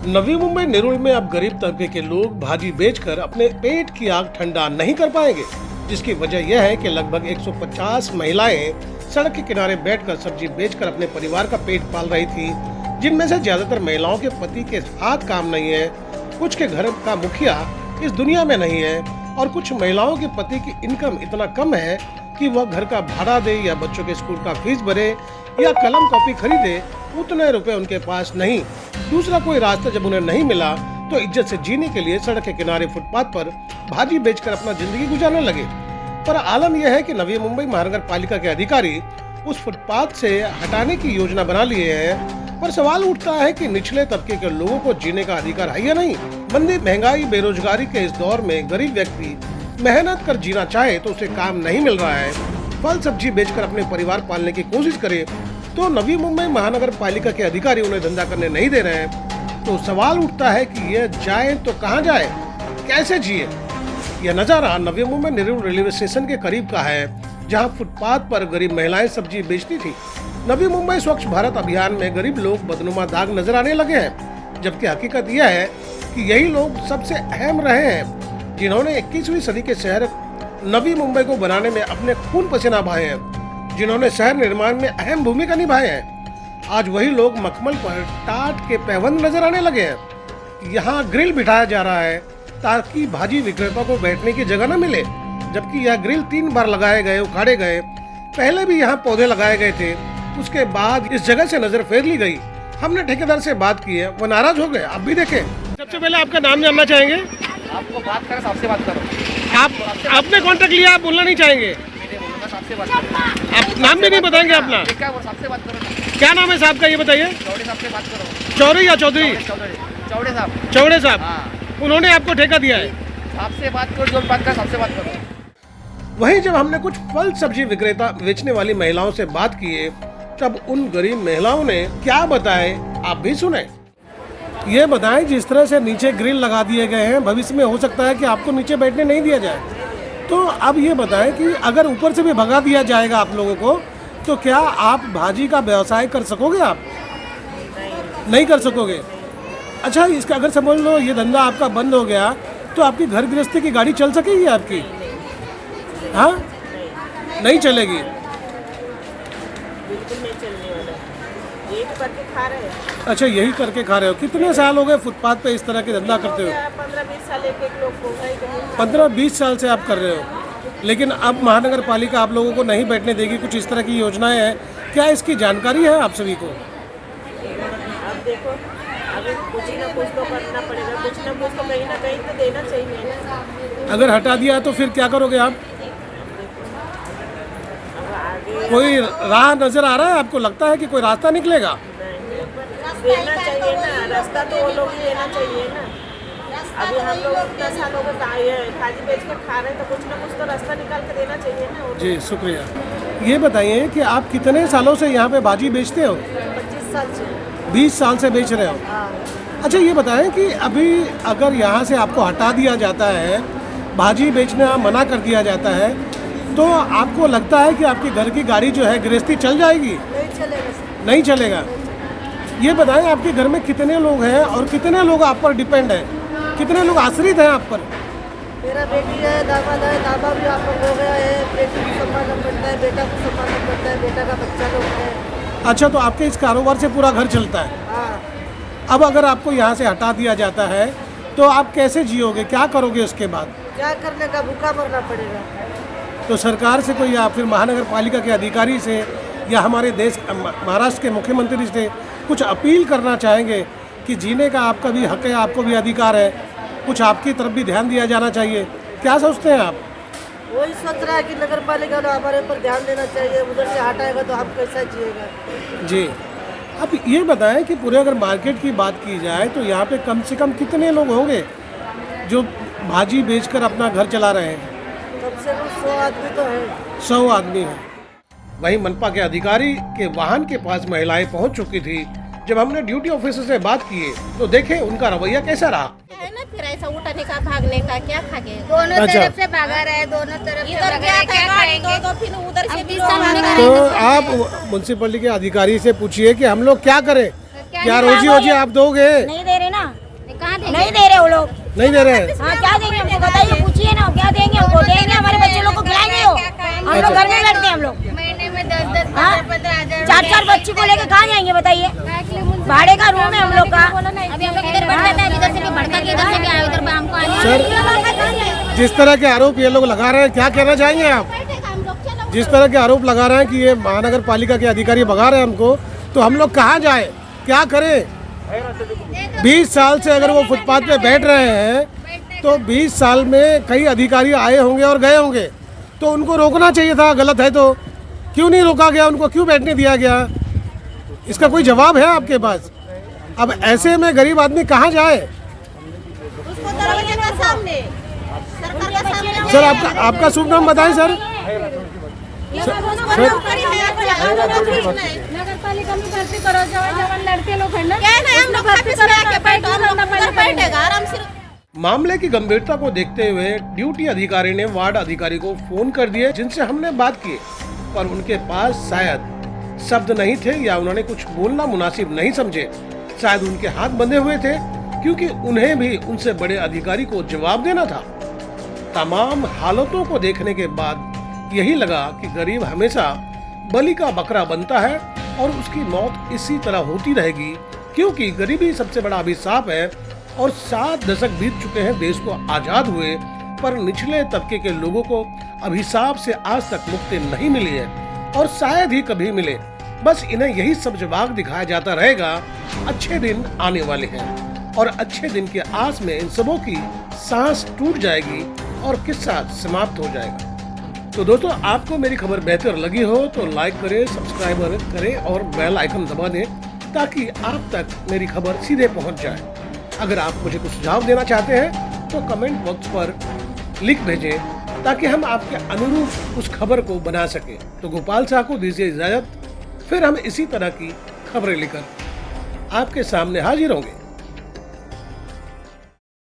नवी मुंबई नेरुल में अब गरीब तबके के लोग भाजी बेचकर अपने पेट की आग ठंडा नहीं कर पाएंगे, जिसकी वजह यह है कि लगभग 150 महिलाएं सड़क के किनारे बैठकर सब्जी बेचकर अपने परिवार का पेट पाल रही थी, जिनमें से ज्यादातर महिलाओं के पति के हाथ काम नहीं है, कुछ के घर का मुखिया इस दुनिया में नहीं है और कुछ महिलाओं के पति की इनकम इतना कम है कि वह घर का भाड़ा दे या बच्चों के स्कूल का फीस भरे या कलम कॉपी खरीदे, उतने रुपए उनके पास नहीं। दूसरा कोई रास्ता जब उन्हें नहीं मिला तो इज्जत से जीने के लिए सड़क के किनारे फुटपाथ पर भाजी बेचकर अपना जिंदगी गुजारने लगे। पर आलम यह है कि नवी मुंबई महानगर पालिका के अधिकारी उस फुटपाथ से हटाने की योजना बना लिए हैं, पर सवाल उठता है कि निचले तबके के लोगों को जीने का अधिकार है या नहीं। मंदी, महंगाई, बेरोजगारी के इस दौर में गरीब व्यक्ति मेहनत कर जीना चाहे तो उसे काम नहीं मिल रहा है, फल सब्जी बेचकर अपने परिवार पालने की कोशिश करे तो नवी मुंबई महानगर पालिका के अधिकारी उन्हें धंधा करने नहीं दे रहे हैं। तो सवाल उठता है कि यह जाए तो कहां जाए, कैसे जिए। यह नजारा नवी मुंबई नेरुल रेलवे स्टेशन के करीब का है, जहां फुटपाथ पर गरीब महिलाएं सब्जी बेचती थी। नवी मुंबई स्वच्छ भारत अभियान में गरीब लोग बदनुमा दाग नजर आने लगे हैं, जबकि हकीकत यह है कि यही लोग सबसे अहम रहे हैं, जिन्होंने 21वीं सदी के शहर नवी मुंबई को बनाने में अपने खून पसीना बहाए हैं, जिन्होंने शहर निर्माण में अहम भूमिका निभाए हैं। आज वही लोग मखमल पर टाट के पैबंद नजर आने लगे हैं। यहाँ ग्रिल बिठाया जा रहा है ताकि भाजी विक्रेता को बैठने की जगह न मिले, जबकि यह ग्रिल 3 बार लगाए गए, उखाड़े गए। पहले भी यहाँ पौधे लगाए गए थे, उसके बाद इस जगह से नजर फेर ली गई। हमने ठेकेदार से बात की है, वो नाराज हो गए। आप भी देखें। सबसे पहले आपका नाम जानना चाहेंगे। आपको बात करें, सबसे बात करो। आपने कॉन्टेक्ट लिया, आप बोलना नहीं चाहेंगे। बात करो। आप नाम भी नहीं बताएंगे अपना। सबसे बात करो। क्या नाम है साहब का, ये बताइए। चौड़े साहब से बात करो। चौधरी या चौधरी? चौड़े साहब। चौड़े साहब। हाँ। उन्होंने आपको ठेका दिया है। आपसे बात करो, जो बात कर सबसे बात करो। वहीं जब हमने कुछ फल सब्जी विक्रेता बेचने वाली महिलाओं से बात किए, तब उन गरीब महिलाओं ने क्या बताए, आप भी सुने। ये बताएं, जिस तरह से नीचे ग्रिल लगा दिए गए हैं, भविष्य में हो सकता है कि आपको नीचे बैठने नहीं दिया जाए। तो अब ये बताएं कि अगर ऊपर से भी भगा दिया जाएगा आप लोगों को, तो क्या आप भाजी का व्यवसाय कर सकोगे? आप नहीं कर सकोगे। अच्छा, इसका अगर समझ लो ये धंधा आपका बंद हो गया तो आपकी घर गृहस्थी की गाड़ी चल सकेगी आपकी? हाँ, नहीं चलेगी। बिल्कुल नहीं चलने वाला, यही करके खा रहे हैं। अच्छा, यही करके खा रहे हो। कितने साल हो गए फुटपाथ पे इस तरह के धंधा करते हो? 15-20 साल एक लोग को है। 15-20 साल से आप कर रहे हो, लेकिन अब महानगर पालिका आप लोगों को नहीं बैठने देगी, कुछ इस तरह की योजनाएं हैं। क्या इसकी जानकारी है आप सभी को? अब देखो, अभी कुछ ना कुछ तो करना पड़ेगा, कुछ ना कुछ तो कहीं ना कहीं तो देना चाहिए ना। अगर हटा दिया तो फिर क्या करोगे आप? अब आगे कोई राह नजर आ रहा है आपको? लगता है कि कोई रास्ता निकलेगा? देना चाहिए ना, रास्ता तो वो लोग ही देना चाहिए ना। अभी हम लोग इतना सालों में भाजी बेच कर खा रहे हैं, तो कुछ ना कुछ तो रास्ता निकाल के देना चाहिए ना। जी, शुक्रिया। ये बताइए कि आप कितने सालों से यहाँ पे भाजी बेचते हो? 25 साल से। 20 साल से बेच रहे हो? हाँ। अच्छा, ये बताएं कि अभी अगर यहाँ से आपको हटा दिया जाता है, भाजी बेचना मना कर दिया जाता है, तो आपको लगता है कि आपके घर की गाड़ी जो है गृहस्थी चल जाएगी? नहीं चलेगा। नहीं चलेगा। ये बताएं, आपके घर में कितने लोग हैं और कितने लोग आप पर डिपेंड हैं, कितने लोग आश्रित हैं आप पर? मेरा बेटी है, दामाद है, दादा भी आप लोग हो गया है, बेटी को संभालना पड़ता है, बेटा को संभालना पड़ता है, बेटा का बच्चा लोग है। अच्छा, तो आपके इस कारोबार से पूरा घर चलता है। हाँ। अब अगर आपको यहाँ से हटा दिया जाता है तो आप कैसे जियोगे, क्या करोगे उसके बाद? क्या करने का, भूखा मरना पड़ेगा। तो सरकार से कोई, या फिर महानगर पालिका के अधिकारी से, या हमारे देश महाराष्ट्र के मुख्यमंत्री से कुछ अपील करना चाहेंगे कि जीने का आपका भी हक है, आपको भी अधिकार है, कुछ आपकी तरफ भी ध्यान दिया जाना चाहिए। क्या सोचते हैं आप? वही सोच रहा है कि नगर पालिका ने हमारे ऊपर ध्यान देना चाहिए, उधर से हटाएगा तो हम कैसा जिएगा। जी, अब ये बताएं कि पूरे अगर मार्केट की बात की जाए तो यहाँ पे कम से कम कितने लोग होंगे जो भाजी बेचकर अपना घर चला रहे हैं? कम से कम 100 आदमी तो है। 100 आदमी है। वहीं मनपा के अधिकारी के वाहन के पास महिलाएं पहुंच चुकी थी। जब हमने ड्यूटी ऑफिसर से बात की तो देखें उनका रवैया कैसा रहा। है ना, फिर ऐसा उठने का, भागने का, क्या खागे? दोनों अच्छा। तरफ से भागा रहे, दोनों तरफ से इधर भागा क्या रहे, क्या खाएंगे? तो फिर उधर से अब भी इस सामने लोग तो आप म्युनिसिपैलिटी के अधिकारी से पूछिए कि हम लोग क्या करें, क्या रोजी रोजी आप दोगे? नहीं दे रहे ना। कहाँ देंगे? नहीं दे रहे वो लोग। नहीं दे रहे हैं। हाँ क्या देंगे हमको बताइए, पूछिए ना क्या देंगे हमको। देंगे हमारे बच्चे लोग को खिलाएंगे वो। हम लोग घर में बैठते हैं हम लोग। महीने में 10-10 हाँ? 15,000 4 बच्ची को लेकर कहाँ जाएंगे बताइए। भाड़े का रूम है हम लोग का। अभी हम लोग इधर बढ़ जाता है, इधर से भी भड़का के इधर से भी आए, उधर पे हमको आने सर, जिस तरह के आरोप ये लोग लगा रहे हैं, क्या कहना चाहेंगे आप? जिस तरह के आरोप लगा रहे हैं कि ये महानगर पालिका के अधिकारी भगा रहे हैं हमको, तो हम लोग कहाँ जाए, क्या करें? 20 साल से अगर वो फुटपाथ पे बैठ रहे हैं तो 20 साल में कई अधिकारी आए होंगे और गए होंगे, तो उनको रोकना चाहिए था। गलत है तो क्यों नहीं रोका गया, उनको क्यों बैठने दिया गया? इसका कोई जवाब है आपके पास? अब ऐसे में गरीब आदमी कहाँ जाए? उसको दरवाजे के सामने, सरकार के सामने। सर आपका शुभ नाम बताएं सर। नगर पालिका में भर्ती करो, जवान लड़के लोग है ना, क्या है हम लोग भर्ती करा के बैठो, हम लोग अंदर बैठेगा आराम से। मामले की गंभीरता को देखते हुए ड्यूटी अधिकारी ने वार्ड अधिकारी को फोन कर दिए, जिनसे हमने बात की, पर उनके पास शायद शब्द नहीं थे या उन्होंने कुछ बोलना मुनासिब नहीं समझे। शायद उनके हाथ बंधे हुए थे, क्योंकि उन्हें भी उनसे बड़े अधिकारी को जवाब देना था। तमाम हालतों को देखने के बाद यही लगा कि गरीब हमेशा बलि का बकरा बनता है और उसकी मौत इसी तरह होती रहेगी, क्योंकि गरीबी सबसे बड़ा अभिशाप है। और 7 दशक बीत चुके हैं देश को आजाद हुए, पर निचले तबके के लोगों को अभिशाप से आज तक मुक्ति नहीं मिली है और शायद ही कभी मिले। बस इन्हें यही सब जवाब दिखाया जाता रहेगा। अच्छे दिन आने वाले हैं और अच्छे दिन के आस में इन सबों की सांस टूट जाएगी और किस्सा समाप्त हो जाएगा। तो दोस्तों, आपको मेरी खबर बेहतर लगी हो तो लाइक करें, सब्सक्राइब करें और बेल आइकन दबा दें, ताकि आप तक मेरी खबर सीधे पहुंच जाए। अगर आप मुझे कुछ सुझाव देना चाहते हैं तो कमेंट बॉक्स पर लिख भेजें, ताकि हम आपके अनुरूप उस खबर को बना सकें। तो गोपाल शाह को दीजिए इजाजत, फिर हम इसी तरह की खबरें लेकर आपके सामने हाजिर होंगे।